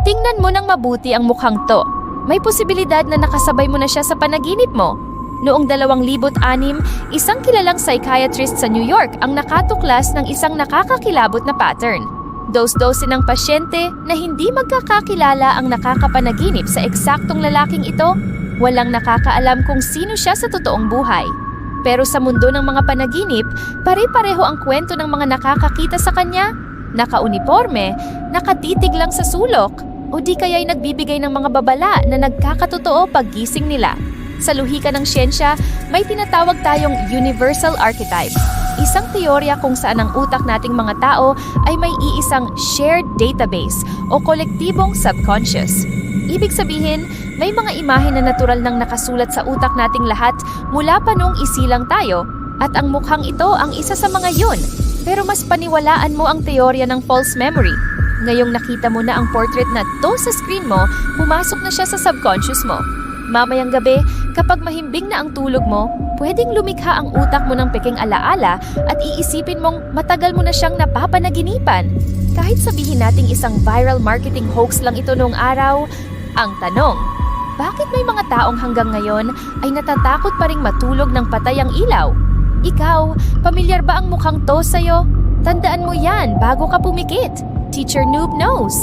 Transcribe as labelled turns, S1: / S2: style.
S1: Tingnan mo ng mabuti ang mukhang to. May posibilidad na nakasabay mo na siya sa panaginip mo. Noong 2006, isang kilalang psychiatrist sa New York ang nakatuklas ng isang nakakakilabot na pattern. Dose-dose ng pasyente na hindi magkakakilala ang nakakapanaginip sa eksaktong lalaking ito. Walang nakakaalam kung sino siya sa totoong buhay. Pero sa mundo ng mga panaginip, pare-pareho ang kwento ng mga nakakakita sa kanya. Naka-uniforme, nakatitig lang sa sulok, o di kaya'y nagbibigay ng mga babala na nagkakatotoo paggising nila. Sa luhika ng siyensya, may tinatawag tayong universal archetype. Isang teorya kung saan ang utak nating mga tao ay may iisang shared database o kolektibong subconscious. Ibig sabihin, may mga imahe na natural nang nakasulat sa utak nating lahat mula pa noong isilang tayo, at ang mukhang ito ang isa sa mga yun. Pero mas paniwalaan mo ang teorya ng false memory. Ngayong nakita mo na ang portrait na to sa screen mo, pumasok na siya sa subconscious mo. Mamayang gabi, kapag mahimbing na ang tulog mo, pwedeng lumikha ang utak mo ng peking alaala at iisipin mong matagal mo na siyang napapanaginipan. Kahit sabihin nating isang viral marketing hoax lang ito noong araw, ang tanong, bakit may mga taong hanggang ngayon ay natatakot pa ring matulog ng patay ang ilaw? Ikaw, pamilyar ba ang mukhang to sa'yo? Tandaan mo yan bago ka pumikit. Teacher Noob knows.